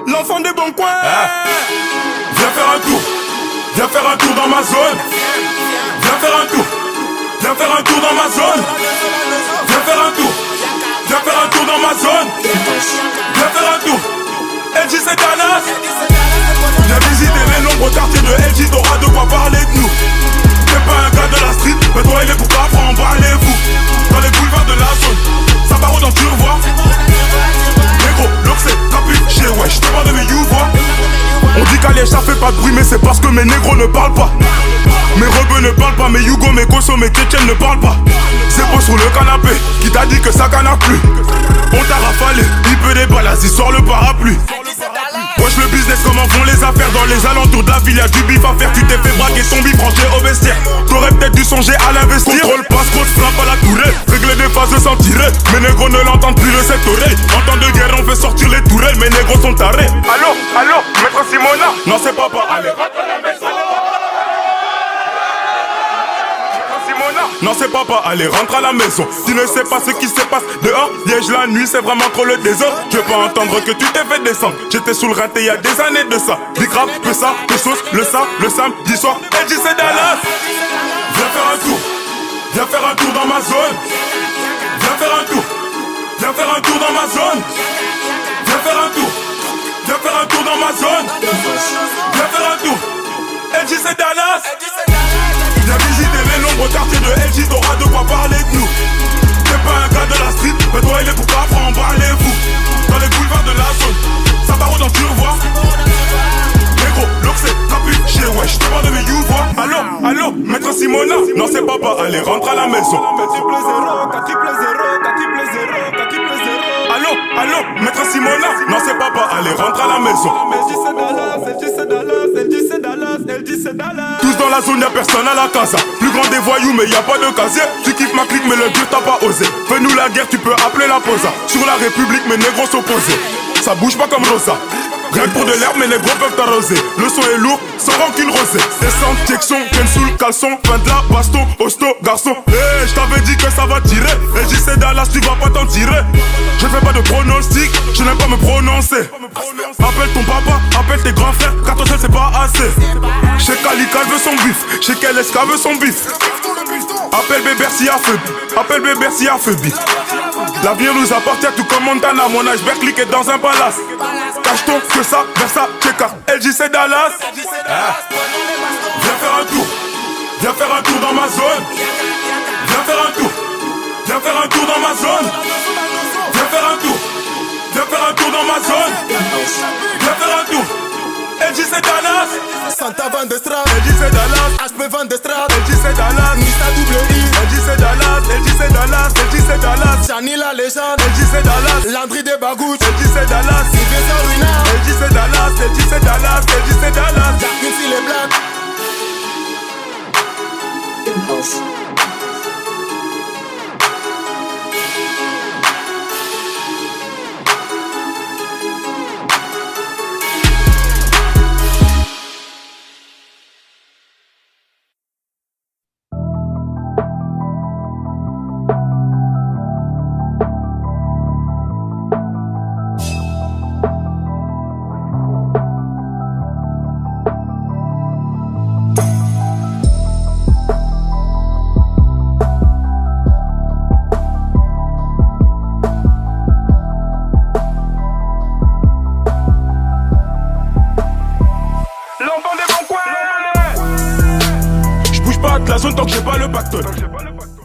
L'enfant des bons coins. Viens faire un tour. Viens faire un tour dans ma zone. Viens faire un tour. Viens faire un tour dans ma zone. Viens faire un tour. Viens faire un tour dans ma zone. Viens faire un tour. LG c'est Dallas. Viens visiter les nombreux quartiers de LG, t'auras de quoi parler de nous. T'es pas un gars de la street, mais toi il est pour pas prendre emballez-vous. Dans les boulevards de la zone, ça part au dans tu revois. Négro, l'oxé, capuché, ouais, j'te demande mes you vois. On dit qu'à ça fait pas de bruit, mais c'est parce que mes négros ne parlent pas. Mes rebeux ne parlent pas, mes Hugo, mes Koso, mes Ketchen ne parlent pas. C'est beau sur le canapé, qui t'a dit que ça canne plus. On t'a rafalé, il peut des balles, vas-y sors le parapluie. Wesh le business, comment vont les affaires? Dans les alentours de la ville y'a du bif à faire. Tu t'es fait braquer ton bif rangé au vestiaire. T'aurais peut-être dû songer à l'investir. Contrôle passe-code, frappe à la tourelle. Régler des phases sans tirer. Mes négros ne l'entendent plus de cette oreille. En temps de guerre on fait sortir les tourelles. Mes négros sont tarés. Allô, allô, maître Simona. Non c'est papa, allez rentre à la maison. Non c'est papa, allez rentre à la maison. Tu ne sais pas ce qui se passe dehors. Liège la nuit c'est vraiment trop le désordre. Je veux pas entendre que tu t'es fait descendre. J'étais sous le rinté y'a des années de ça. Big rap, peu ça, peu sauce, le samedi soir. LG c'est Dallas. Viens faire un tour. Viens faire un tour dans ma zone. Viens faire un tour. Viens faire un tour dans ma zone. Viens faire un tour. Viens faire un tour dans ma zone. Viens faire un tour. LG c'est Dallas. Viens visiter les nombreux quartiers de LG, t'auras de quoi parler de nous. T'es pas un gars de la street, mais toi il est pour pas prendre emballez-vous. Dans les boulevards de la zone, ça part au dans tu revois. Négro, l'oxé, capuché, ouais, j'te demande mes you vois. Allô, allô, maître Simona. Non c'est papa, allez rentre à la maison. Allô, allô, maître Simona. Non c'est papa, allez rentre à la maison. Tous dans la zone, y'a personne à la casa. Plus grand des voyous, mais y'a pas de casier. Tu kiffes ma clique, mais le dur t'as pas osé. Fais-nous la guerre, tu peux appeler la posa. Sur la République, mes négros s'opposés. Ça bouge pas comme Rosa. Rien que pour de l'herbe, mais les gros peuvent t'arroser. Le son est lourd, sans rancune rosée. Descente, Jackson, ken sous le caleçon. Fin de la baston, hosto, garçon. Je t'avais dit que ça va tirer. LG c'est Dallas, tu vas pas t'en tirer. Je fais pas de pronostic, je n'aime pas me prononcer. Appelle ton papa, appelle tes grands frères, car toi seul c'est pas assez. Chez Kalika veut son bif, chez Keleska veut son bif. Appelle Bébert si a feu, appelle Bébert si a feu bif. L'avenir nous appartient tout comme Montana. Mon iceberg clique est dans un palace. Cache-ton que ça, Versa, check-up. LG c'est Dallas. Viens faire un tour. Viens faire un tour dans ma zone. Viens faire un tour. Viens faire un tour dans ma zone. Viens faire un tour. Viens faire un tour dans ma zone. Viens faire un tour. LG c'est Dallas. Santa Van de Straat. LG c'est Dallas. HP Van de Straat. LG c'est Dallas. Nista double I. LG c'est Dallas. LG c'est Dallas. LG c'est Dallas. Chani la légende. LG c'est Dallas. Landry des Bagouches. LG c'est Dallas. Sylvester Ruinard. LG c'est Dallas. LG c'est Dallas. LG c'est Dallas. Jacques Phil les Black. Impulse. La zone tant que j'ai pas le pactole.